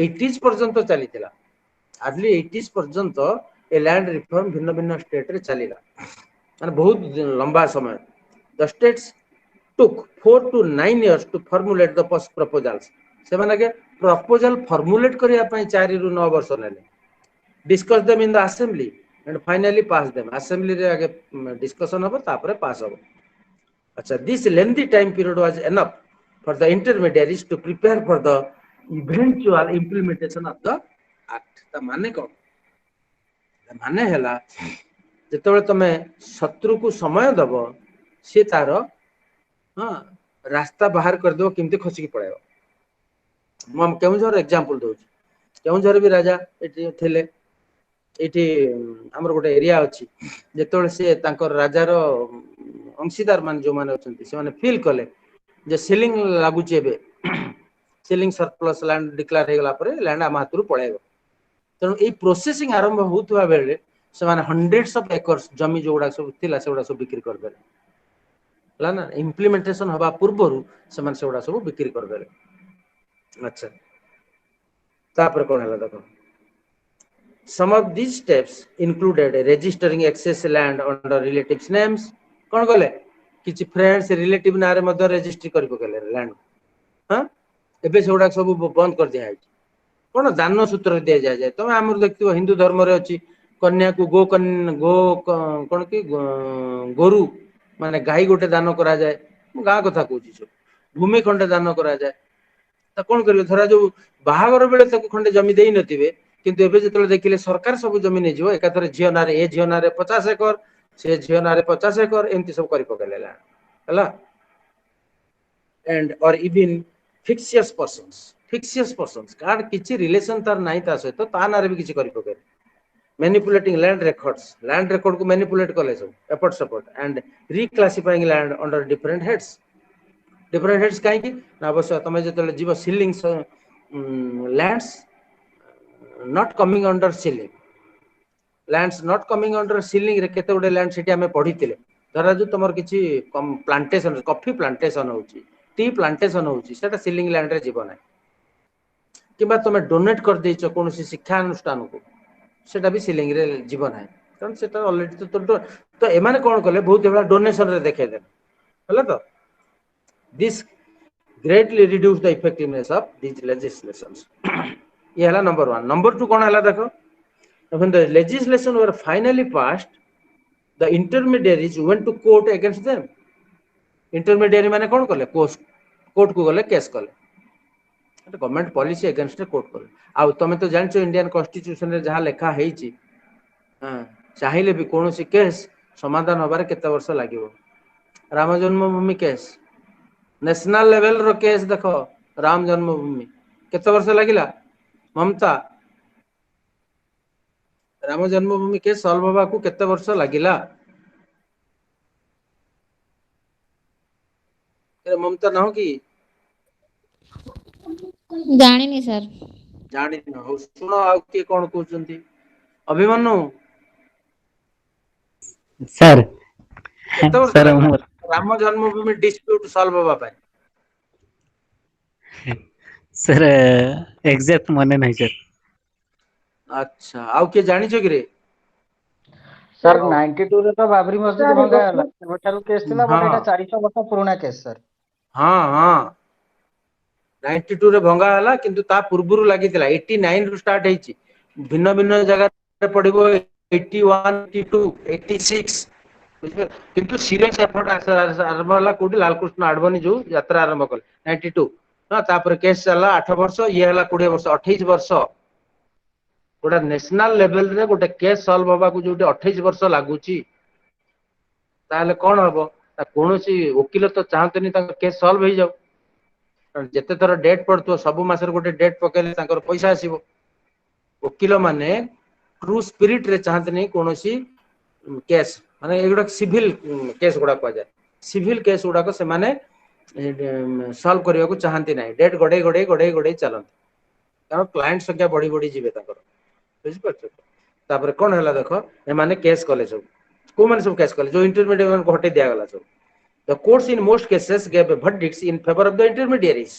80s पर्यंत चली थिला अर्ली 80s पर्यंत ए लैंड रिफॉर्म भिन्न भिन्न स्टेट रे चलीला माने बहुत लंबा समय the states took 4 to 9 years to formulate the first proposals से माने के प्रपोजल फॉर्मुलेट करिया पई 4 रु 9 वर्ष नेले discuss them in the assembly and finally pass them assembly रे आगे डिस्कशन हो तापर पास हो अच्छा this lengthy time period was enough for the intermediaries to prepare for the eventual implementation of the act ता माने कोन माने हैला जेतबे तमे शत्रु को समय दब से तार हां रास्ता बाहर कर दो किमते खसी की पड़ेबो हम केउझर एग्जांपल दउ केउझर भी राजा एठी थेले एठी हमर गोटे एरिया अछि जेतबे से तांकर राजार अंशीदार मान जो माने अछंती से माने फील कले जे सेलिंग लागु छेबे सेलिंग सरप्लस लैंड डिक्लेयर हे गला परे लैंड आ हातरू पळेबो तेणु ये प्रोसेसिंग आरंभ होता बेले से हंड्रेड्स ऑफ एकर्स जमी जो गुड़ा सब थिला से गुड़ा सब बिक्री कर देले हला ना इंप्लीमेंटेशन हवा पूर्वरु से माने से गुड़ा सब बिक्री कर देले अच्छा तापर कोन हला देखो some of these steps included registering excess land under relatives names कोन गले किछि फ्रेंड्स रिलेटिव नारे मध्य रजिस्ट्री करि पकेले लैंड हां एबे से गुड़ा सब बंद कर दिया है कौन दान सूत्र दिया जाए तुम आम देखो हिंदू धर्म रे अच्छी कन्या को गो कौन कि गोरु माने गाई गोटे दान करा जाए गाँ कथा कहूँ सब भूमि खंडे दान करा जाए तो कौन कर धरा जो बाहागर बेले खंडे जमी दे नथिबे किंतु एबे जतले देखिले सरकार सब जमी नै जिवो एकाथरे झियो नारे ए झियो नारे 50 एकर से झियो नारे 50 एकर एंती सब करि पकेलेला हला एंड और इवन फिक्सियस पर्सन्स कार्ड किछि रिलेशन तार नाही ता सहित ता नारे भी किछि करि पके manipulating land record को manipulate कले सब effort support and reclassifying land under different heads कहीं की ना अवश्य तमे जतले जीव ceiling lands not coming under ceiling lands not coming under ceiling रे केते गुडे land सेठी हमें पढितिले धरा जो तमर किछि प्लांटेशन कॉफी प्लांटेशन होउची टी प्लांटेशन होउची सेटा सीलिंग लैंड रे जीव नै किबा तमे डोनेट कर देइछ कोनोसी शिक्षा अनुष्ठान को सेटा भी सीलिंग रे जीव नै कारण सेटा ऑलरेडी तो एमाने कोन कले बहुत बड़ा डोनेशन रे देखे दे हला तो this greatly reduce the effectiveness of these legislations ये हला नंबर 1 नंबर 2 कोन हला देखो when the legislation were finally passed the intermediaries went to court against them intermediary माने कोन कले कोर्ट को गले केस कले गवर्नमेंट पॉलिसी अगेंस्ट कोर्ट कले आ तमे तो जानछो इंडियन कॉन्स्टिट्यूशन रे जहा लेखा हेची चाहिले भी कोनोसी केस समाधान होबार केते वर्ष लागिवो राम जन्मभूमि केस नेशनल लेवल रो केस देखो राम जन्मभूमि केते वर्ष लागिला ममता राम जन्मभूमि केस सॉल्व होबा को केते वर्ष लागिला ममता न हो कि जानिनी सर जानि न हो सुनो आ के कोन कहउचंती अभिमन्यु सर केते वर्ष सर लागिला राम जन्मभूमि डिस्प्यूट सॉल्व होबा पाए सर एग्जैक्ट मने नहीं सर अच्छा आउ के जानि छ कि रे सर 92 रे तो बाबरी मस्जिद भंगा हला ओठारु केस थिला बट एटा 400 वर्ष पुराना केस सर हां हां 92 रे भंगा हला किंतु ता पूर्वरु लागितला 89 रु स्टार्ट हेची भिन्न भिन्न जगह रे पडिबो 81 82 86 किंतु सीरियस एफर्ट आरंभ हला कोडी लालकृष्ण आडवाणी जो यात्रा आरंभ कले 92 ना तापर केस चला 8 वर्ष ये हला 20 वर्ष 28 वर्ष गोटा नेशनल लेवल रे गोटे केस सॉल्व होबा को जोटे 28 वर्ष लागुची ताले कोन हबो ता कोनोसी वकील तो चाहतनी ता केस सॉल्व हो जाऊ जेते थर डेट पड़तो सब मासर गोटे डेट पकेले ताकर पैसा आसीबो वकील माने ट्रू स्पिरिट रे चाहतनी कोनोसी केस माने एगुडा सिविल केस गुडा को जाय सिविल केस गुडा को से माने सॉल्व करिया को चाहंती नाही डेट गडे चलन कारण क्लाइंट संख्या बड़ी बड़ी जीवे ताकर बुझि परछ तापर कोन हला देखो ए माने केस कले सब को माने सब केस कले जो इंटरमीडिएट मान को हटे दिया गला सब the courts in most cases gave verdicts in favor of the intermediaries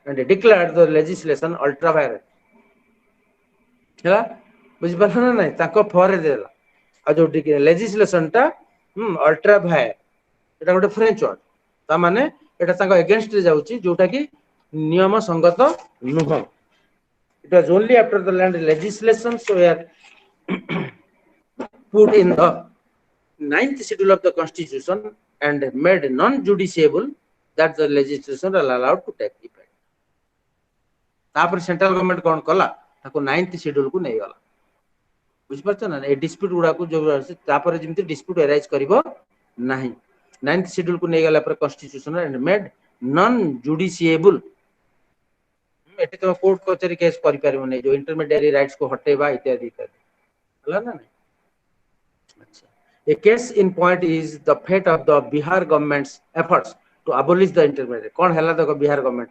and declared the legislation ultra vires हला बुझि परछ ना नहीं ताको फरे देला आ जो लेजिस्लेशन टा अल्ट्रा वायर एटा गोटे फ्रेंच वर्ड ता माने एटा ताको अगेंस्ट रे जाउची जोटा कि नियम संगत नुह it was only after the land legislations were put in the 9th schedule of the constitution and made non-judiciable that the legislation are allowed to take effect तापर सेंट्रल गवर्नमेंट कोन कला ताको 9th schedule को नै गला बुझ परछ ना ए dispute गुडा को जो तापर जेमति डिस्प्यूट अराइज करिवो नाही 9th schedule को नै गला पर constitution and made non justiciable एटी तो कोर्ट कचेरी केस करि परबो नै जो इंटरमीडिएट राइट्स को हटेबा इत्यादि इत्यादि हला ना नहीं अच्छा a case in point is the fate of the Bihar government's efforts to abolish the intermediate कोन हला देखो Bihar government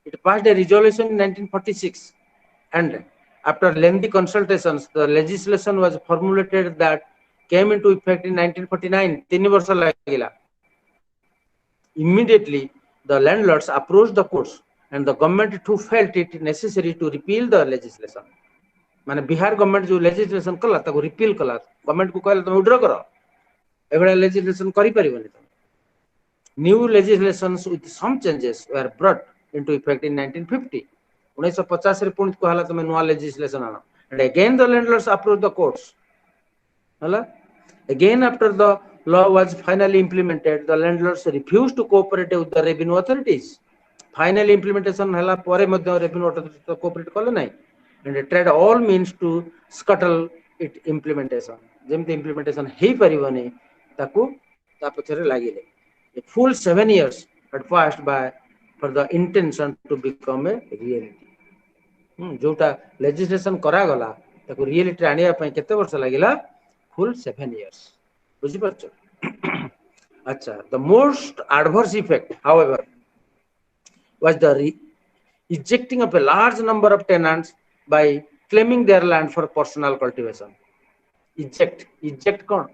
it passed a resolution in 1946 and after lengthy consultations the legislation was formulated that came into effect in 1949 3 वर्ष लागिला immediately the landlords approached the courts and the government too felt it necessary to repeal the legislation माने Bihar government जो legislation कला ताको repeal कला government को कहले तुम विड्रॉ करो एबडा लेजिस्लेशन करि परिबोनी तुम new legislations with some changes were brought into effect in 1950 1950 रे पुणी कहला तुम नुआ लेजिस्लेशन आनो and again the landlords approach the courts हला again after the law was finally implemented the landlords refused to cooperate with the revenue authorities finally implementation hela pore madhya revenue authorities cooperate kale nai and tried all means to scuttle it implementation jemti implementation hei paribani taku ta pachare lagile a full 7 years had passed by for the intention to become a reality जोटा legislation करा गला ताको reality आनिया पई केते वर्ष लागिला full 7 years बुझि परछ अच्छा the most adverse effect however was the ejecting of a large number of tenants by claiming their land for personal cultivation eject कौन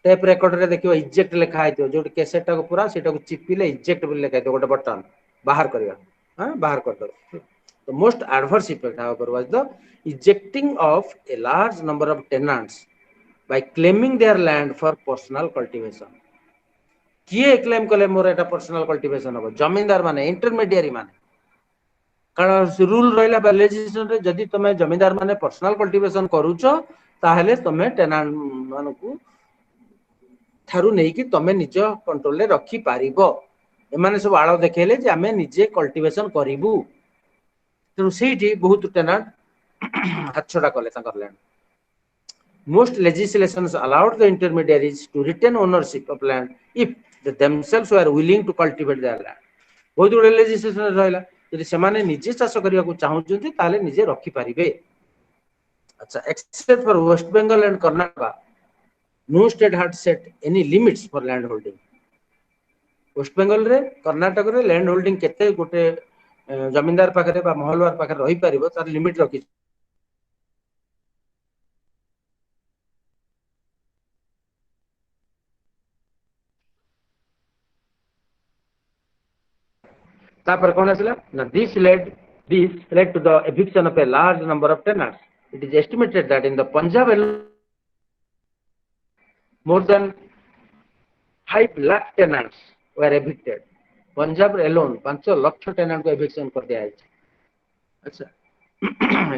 टेप रेकॉर्ड रे देखियो इजेक्ट लिखा आइतो जो कैसेट को पूरा सेटा को चिपिले इजेक्ट बोल लिखा आइतो गोटे बटन बाहर करबा हां बाहर कर दो the most adverse effect however was the ejecting of a large number of tenants by claiming their land for personal cultivation किए क्लेम कले मोर एटा पर्सनल कल्टीवेशन हो जमींदार माने इंटरमीडिएरी माने कारण रूल रहिला बा लेजिस्लेशन रे जदी तमे जमींदार माने पर्सनल कल्टीवेशन करूचो ताहेले तमे टेनांट मानकू थारु नै कि तमे निज कंट्रोल रे रखी पारिबो एमाने सब आळो देखेले जे आमे निजे कल्टीवेशन करिवु तो सेठी बहुत टेनांट हाछडा कले ताकर land most legislations allowed the intermediaries to retain ownership of land if they themselves were willing to cultivate their land बहुत गुड लेजिस्लेशन रहला यदि सेमाने निजे चाष करिया को चाहउचंती ताले निजे रखी पारिबे अच्छा except for West Bengal and Karnataka no state had set any limits for land holding West Bengal रे कर्नाटक रे लैंड होल्डिंग केते गोटे जमींदार पाखरे बा महलवार पाखरे रही पारिबो तार लिमिट रखि तापर कोन आसला ना this led to the eviction of a large number of tenants it is estimated that in the Punjab more than 5 lakh tenants were evicted Punjab alone 5 lakh tenant को eviction कर दिया है अच्छा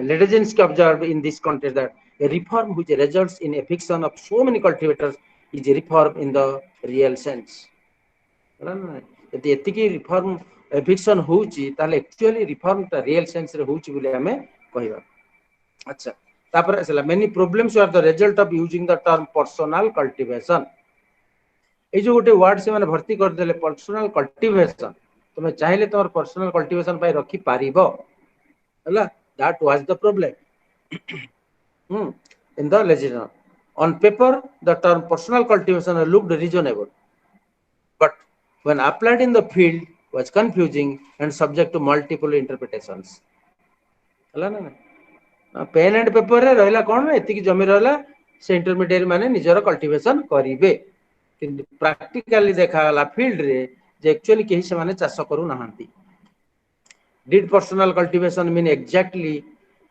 Ledzinski observed in this context that a reform which results in eviction of so many cultivators is a reform in the real sense यदि एतिकी reform eviction होउची ताले actually reform ता real sense रे होउची बोले हमें कहिबा अच्छा तापर असला many problems are the result of using the term personal cultivation ए जो गोटे वर्ड से माने भर्ती कर देले पर्सनल कल्टीवेशन तमे चाहिले तोर पर्सनल कल्टीवेशन पाई रखी पारिबो हला that was the problem in the legislation on paper the term personal cultivation looked reasonable but when applied in the field was confusing and subject to multiple interpretations हला ना pen and paper रे रहला कोन एति की जमी रहला से intermediate माने निजर कल्टीवेशन करिवे किंतु प्रैक्टिकली देखाला फील्ड रे जे एक्चुअली केही से माने चाष करू नहांती did personal cultivation mean exactly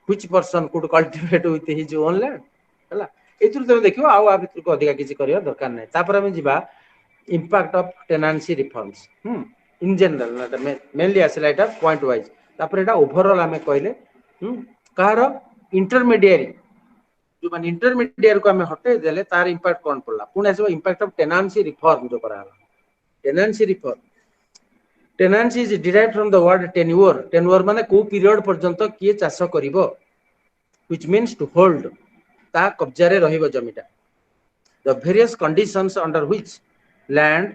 which person could cultivate with his own land हला एतुर तमे देखियो आ भितर को अधिका किछि करिया दरकार नै तापर हम जिबा impact of tenancy reforms in general mainly asila eta point wise तापर एटा ओवरऑल हमें कहले कार इंटरमीडिएरी जो मान इंटरमीडिएट को हमें हटे देले तार इंपैक्ट कोन पड़ला पुणे आसे इंपैक्ट ऑफ टेनेंसी रिफॉर्म जो कराला tenancy reform tenancy is derived from the word tenure माने को पीरियड पर्यंत किए चाष करिवो व्हिच मींस टू होल्ड ता कब्जा रे रहिबो जमीटा the various conditions under which land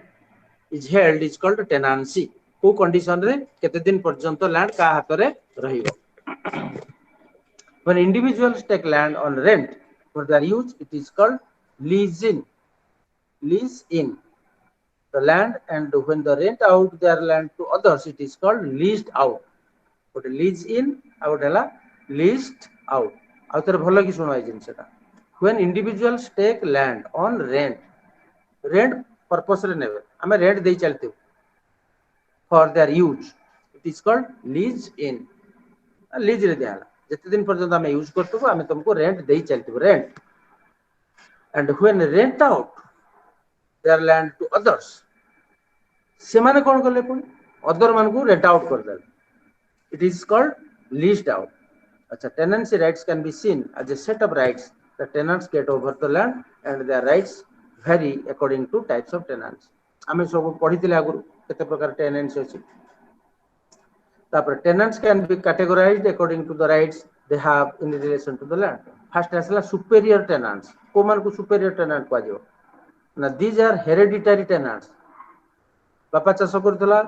is held is called tenancy को कंडीशन रे केते दिन पर्यंत लैंड का हाथ रे रहिबो when individuals take land on rent for their use it is called lease in the land and when they rent out their land to others it is called leased out but lease in out हला leased out आउतर भलो कि सुनो आई जिनसेटा when individuals take land on rent purpose रे नेबे हमें rent दे चलते for their use it is called lease in lease रे देला जते दिन पर्यंत हमें यूज करतबो हमें तुमको रेंट दे चलते rent and when rent out their land to others से माने कोन करले पुन अदर मान को रेंट आउट कर देले it is called leased out अच्छा tenancy rights can be seen as a set of rights the tenants get over the land and their rights vary according to types of tenants हमें सब पढ़िथिले आगु केते प्रकार tenants अछि तापर tenants can be categorized according to the rights they have in relation to the land first असला superior tenants को मान को superior tenant को आजो ना these are hereditary tenants बापा चाष करथला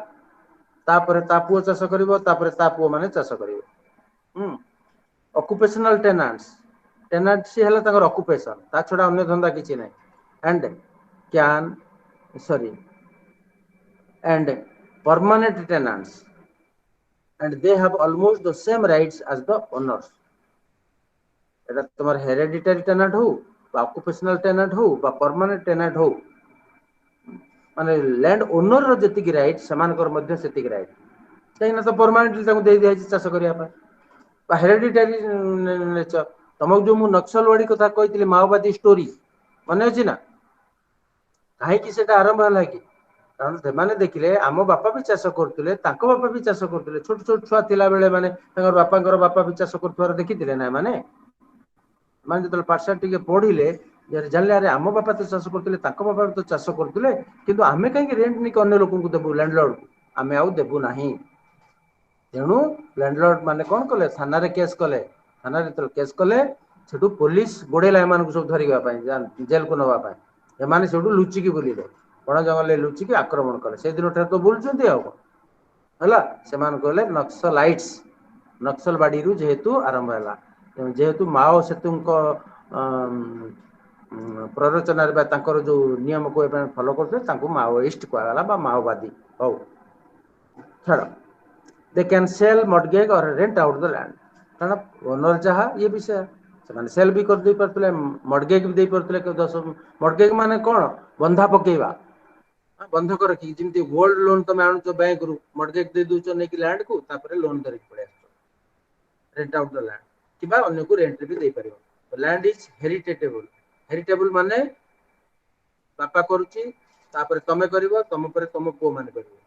तापर ता पुओ चाष करिवो तापर ता पुओ माने चाष करिवो occupational tenants tenancy ହେଲା ତାଙ୍କର occupation ତା ଛଡା ଅନ୍ୟ ଧନ୍ଦା କିଛି ନାହିଁ and can sorry and permanent tenants and they have almost the same rights as the owners এটা তোমার hereditary tenant হউ বা occupational tenant হউ বা permanent tenant হউ মানে ল্যান্ড ଓନର ର ଯେତିକି ରାଇଟ୍ ସେମାନଙ୍କର ମଧ୍ୟ ସେତିକି ରାଇଟ୍ କାହିଁକିନା ତ ପରମାନେଣ୍ଟଲି ତାଙ୍କୁ ଦେଇ ଦିଆଯାଇଛି ଚାଷ କରିବା ପାଇଁ বা ହେରେଡିଟାରୀ ନେଚର ତମକୁ ଯୋଉ ମୁଁ ନକ୍ସଲବାଡି କଥା କହିଥିଲି ମାଓବାଦୀ ଷ୍ଟୋରି ମନେ ଅଛି ନା କାହିଁକି ସେଟା ଆରମ୍ଭ ହେଲା କି କାରଣ ସେମାନେ ଦେଖିଲେ ଆମ ବାପା ବି ଚାଷ କରୁଥିଲେ ତାଙ୍କ ବାପା ବି ଚାଷ କରୁଥିଲେ ଛୋଟ ଛୋଟ ଛୁଆ ଥିଲା ବେଳେ ମାନେ ତାଙ୍କର ବାପାଙ୍କର ବାପା ବି ଚାଷ କରୁଥିବାର ଦେଖିଥିଲେ ନା ମାନେ ମାନେ ଯେତେବେଳେ ପାଠଶାଠ ଟିକେ ପଢିଲେ ଜାଣିଲେ ଆରେ ଆମ ବାପା ତ ଚାଷ କରୁଥିଲେ ତାଙ୍କ ବାପା ତ ଚାଷ କରୁଥିଲେ କିନ୍ତୁ ଆମେ କାହିଁକି ରେଣ୍ଟ ନେଇକି ଅନ୍ୟ ଲୋକଙ୍କୁ ଦେବୁ ଲ୍ୟାଣ୍ଡଲର୍ଡକୁ ଆମେ ଆଉ ଦେବୁ ନାହିଁ ତେଣୁ ଲ୍ୟାଣ୍ଡଲର୍ଡ ମାନେ କଣ କଲେ ଥାନାରେ କେସ୍ କଲେ ଥାନାରେ ଯେତେବେଳେ କେସ୍ କଲେ ସେଠୁ ପୋଲିସ ଗୋଡେଇଲା ଏମାନଙ୍କୁ ସବୁ ଧରିବା ପାଇଁ ଜେଲକୁ ନବା ପାଇଁ ଏମାନେ ସେଠୁ ଲୁଚିକି ବୁଲିଲେ ବଣ ଜଙ୍ଗଲରେ ଲୁଚିକି ଆକ୍ରମଣ କଲେ ସେଇଦିନ ଠାରୁ ତ ବୁଲୁଛନ୍ତି ଆଉ କଣ ହେଲା ସେମାନଙ୍କୁ କହିଲେ ନକ୍ସଲାଇଟ୍ସ ନକ୍ସଲବାଡିରୁ ଯେହେତୁ ଆରମ୍ଭ ହେଲା ଯେହେତୁ ମାଓ ସେତୁଙ୍କ ପ୍ରରୋଚନାରେ ବା ତାଙ୍କର ଯୋଉ ନିୟମକୁ ଏବେ ଫଲୋ କରୁଥିଲେ ତାଙ୍କୁ ମାଓଇଷ୍ଟ କୁହାଗଲା ବା ମାଓବାଦୀ ହଉ ଛାଡ ଦେ can sell mortgage or rent out the land କାରଣ ଓନର ଯାହା ଇଏ ବି ସେୟା ସେମାନେ ସେଲ୍ ବି କରିଦେଇ ପାରୁଥିଲେ ମର୍ଟଗେଜ୍ ବି ଦେଇ ପାରୁଥିଲେ ମର୍ଟଗେଜ୍ ମାନେ କଣ ବନ୍ଧା ପକେଇବା ବନ୍ଧକ ରଖିକି ଯେମିତି ଗୋଲ୍ଡ ଲୋନ ତମେ ଆଣୁଛ ବ୍ୟାଙ୍କରୁ ମର୍ଟଗେଜ୍ ଦେଇ ଦଉଛ ନେଇକି ଲ୍ୟାଣ୍ଡକୁ ତାପରେ ଲୋନ ଧରିକି ପଳେଇ ଆସୁଛ ରେଣ୍ଟ ଆଉଟ୍ ଦ ଲ୍ୟାଣ୍ଡ କିମ୍ବା ଅନ୍ୟକୁ ରେଣ୍ଟରେ ବି ଦେଇପାରିବ ଲ୍ୟାଣ୍ଡ ଇଜ୍ ହେରିଟେବଲ୍ ହେରିଟେବଲ୍ ମାନେ ବାପା କରୁଛି ତାପରେ ତମେ କରିବ ତମ ପରେ ତମ ପୁଅ ମାନେ କରିବ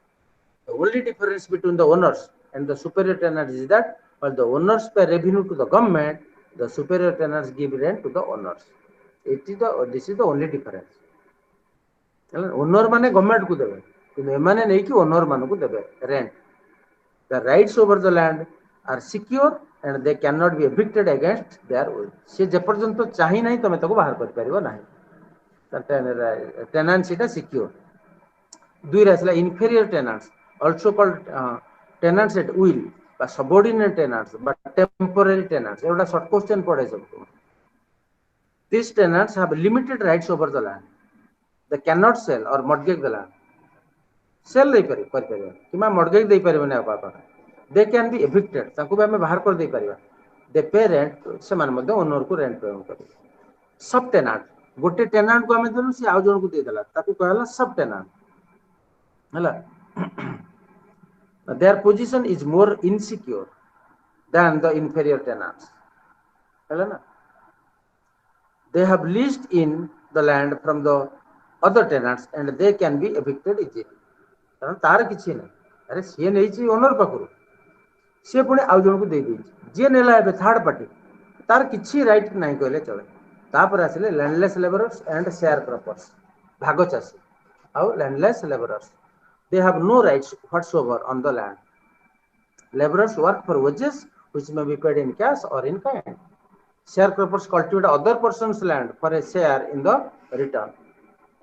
the only difference between the owners and the superior tenants is that while the owners pay revenue to the government the superior tenants give rent to the owners this is the only difference owner ମାନେ government କୁ ଦେବେ କିନ୍ତୁ ଏମାନେ ନେଇକି owner ମାନଙ୍କୁ ଦେବେ rent the rights over the land are secure and they cannot be evicted against their will ସେ ଯେପର୍ଯ୍ୟନ୍ତ ଚାହିଁ ନାହିଁ ତମେ ତାକୁ ବାହାର କରିପାରିବ ନାହିଁ ଟେନାନ୍ସିଟା ସିକ୍ୟୁର ଦୁଇରେ ଆସିଲା ଇନଫେରିୟର ଟେନାନ୍ସ also called tenants at will বা subordinate tenants বা temporary tenants ଏଗୁଡ଼ା short question ପଡେ ସବୁ these tenants have limited rights over the land they cannot sell or mortgage the land sell କରିପାରିବା କିମ୍ବା ମର୍ଟଗେଜ୍ ଦେଇପାରିବନି ଆଉ କାହା ପାଖରେ ଦେ କ୍ୟାନ୍ ବି ଏଭିକ୍ଟେଡ୍ ତାଙ୍କୁ ବି ଆମେ ବାହାର କରିଦେଇପାରିବା ଦେ ପେ ରେଣ୍ଟ ସେମାନେ ମଧ୍ୟ ଓନରକୁ ରେଣ୍ଟ ପେମେଣ୍ଟ କରିବେ ସବ୍ ଟେନାଣ୍ଟ ଗୋଟେ ଟେନାଣ୍ଟକୁ ଆମେ ଦେଲୁ ସେ ଆଉ ଜଣଙ୍କୁ ଦେଇଦେଲା ତାକୁ କୁହାଗଲା ସବ୍ ଟେନାଣ୍ଟ ହେଲା their position is more insecure than the inferior tenants ହେଲା ନା they have leased in the land from the other tenants and they can be evicted easily କାରଣ ତାର କିଛି ନାହିଁ ଆରେ ସିଏ ନେଇଛି ଓନର ପାଖରୁ ସିଏ ପୁଣି ଆଉ ଜଣଙ୍କୁ ଦେଇଦେଇଛି ଯିଏ ନେଲା ଏବେ ଥାର୍ଡ ପାର୍ଟି ତାର କିଛି ରାଇଟ୍ ନାହିଁ କହିଲେ ଚଳେ ତାପରେ ଆସିଲେ ଲ୍ୟାଣ୍ଡଲେସ୍ ଲେବରର୍ସ ଆଣ୍ଡ ସେୟାର କ୍ରପର୍ସ ଭାଗ ଚାଷୀ ଆଉ ଲ୍ୟାଣ୍ଡଲେସ୍ ଲେବରର୍ସ they have no rights whatsoever on the land laborers work for wages which may be paid in cash or in kind sharecroppers cultivate other person's land for a share in the return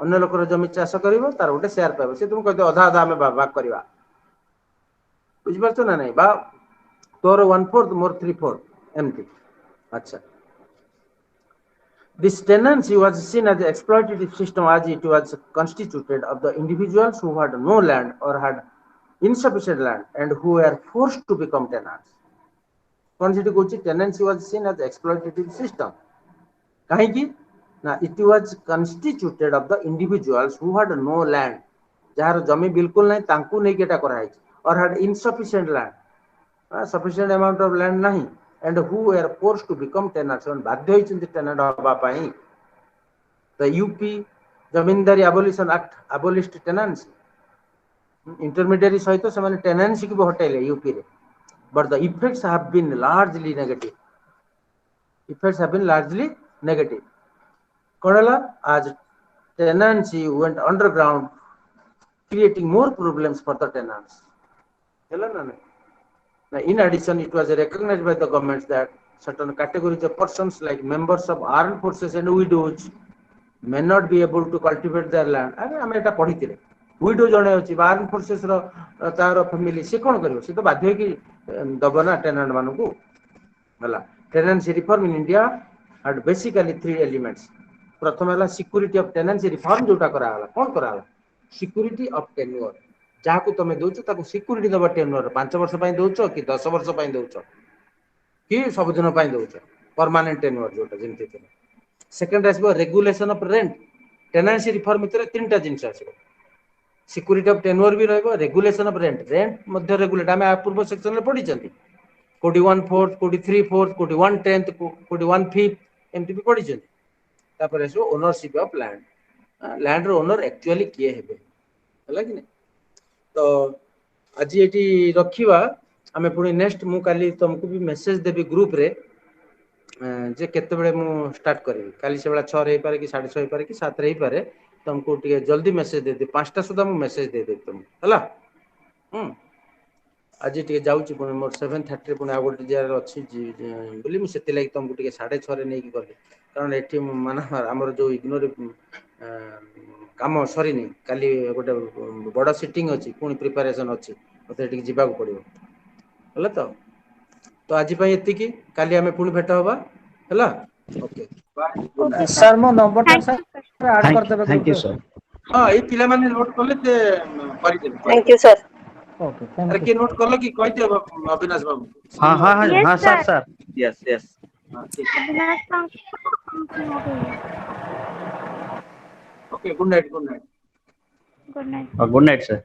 ଅନ୍ୟ ଲୋକର ଜମି ଚାଷ କରିବ ତାର ଗୋଟେ share ପାଇବ ସେ ତୁମକୁ କହିଦିଅ ଅଧା ଅଧା ଆମେ ଭାଗ କରିବା ବୁଝିପାରୁଛ ନା ନାଇଁ ବା ତୋର 1/4 ମୋର 3/4 ଏମିତି ଆଚ୍ଛା this tenancy was seen as an exploitative system as it was constituted of the individuals who had no land or had insufficient land and who were forced to become tenants କଣ ସେଠି କହୁଛି tenancy was seen as exploitative system କାହିଁକି ନା it was constituted of the individuals who had no land ଯାହାର ଜମି ବିଲକୁଲ ନାହିଁ ତାଙ୍କୁ ନେଇକି ଏଟା କରାଯାଇଛି or had insufficient land sufficient amount of land ନାହିଁ and who were forced to become tenants ବାଧ୍ୟ ହେଇଛନ୍ତି tenant ହବା ପାଇଁ the UP ଜମିନଦାରୀ abolition act abolished tenancy intermediary ସହିତ ସେମାନେ tenancy କୁ ହଟେଇଲେ UP ରେ but the effects have been largely negative କଣ ହେଲା as tenancy went underground creating more problems for the tenants ହେଲା ନା ନାଇଁ in addition it was recognized by the governments that certain categories of persons like members of armed forces and widows may not be able to cultivate their land ଆରେ ଆମେ ଏଟା ପଢିଥିଲେ widow ଜଣେ ଅଛି ବା armed forces ର ତାର family ସେ କଣ କରିବ ସେ ତ ବାଧ୍ୟ ହେଇକି ଦବ ନା ଟେନାଣ୍ଟ ମାନଙ୍କୁ ହେଲା tenancy reform in India had basically three elements. प्रथम है सिक्यूरिटी ऑफ टेनेंसी रिफॉर्म जोटा करा हला कोन करा हला सिक्यूरिटी ऑफ टेन्योर जहा को तमे दोचो ताको सिक्यूरिटी दबा टेन्योर 5 वर्ष पय दोचो कि 10 वर्ष पय दोचो कि सब दिन पय दोचो परमानेंट टेन्योर जोटा जेमति थे सेकंड आसबो regulation of rent tenancy reform भितर तीनटा जिंस आसबो सिक्यूरिटी ऑफ टेन्योर भी रहबो रेगुलेशन ऑफ रेंट रेंट मध्ये रेगुलेट हम पूर्व सेक्शन में पढी चंती कोडी 1/4 कोडी 3/4 कोडी 1/10 कोडी 1/5 एमटी भी पढी चंती तापर एसो ओनरशिप ऑफ लैंड लैंड रो ओनर एक्चुअली किए हेबे हला कि नहीं तो आज एटी रखिवा हमें पुणी नेक्स्ट मु काली तुमको भी मेसेज देबी ग्रुप रे जे केते बेले मु स्टार्ट करी काली से बेला 6 रे पारे कि 6:30 हे पारे कि 7 रे पारे तुमको टिके जल्दी मेसेज दे दे 5टा सुधा मु मेसेज दे दे तुम हला आज टिके जाउची पुणी मोर 7:30 रे पुणी आ गोटे जार अछि बोली मु सेते लागि तुमको टिके 6:30 रे नै कि करले कारण एठी माना हमर जो इग्नोर काम सरीनी काली गोटे बड़ सिटिंग अछि पुणी प्रिपरेशन अछि मते एठी जिबा को पड़िबो हला तो आज पई एति की काली हमें पुणी भेट होबा हला okay bye good okay night sir sir मो नंबर टा थैंक यू सर ऐड कर देबे थैंक यू ग्रुप सर हां ए पिला माने नोट करले ते परिदेबे थैंक यू सर ओके अरे थैंक यू के नोट करलो कि कहि दे अविनाश बाबू हाँ हाँ हाँ यस हाँ sir sir sir yes yes हां ठीक Avinash sir okay good night good night good night sir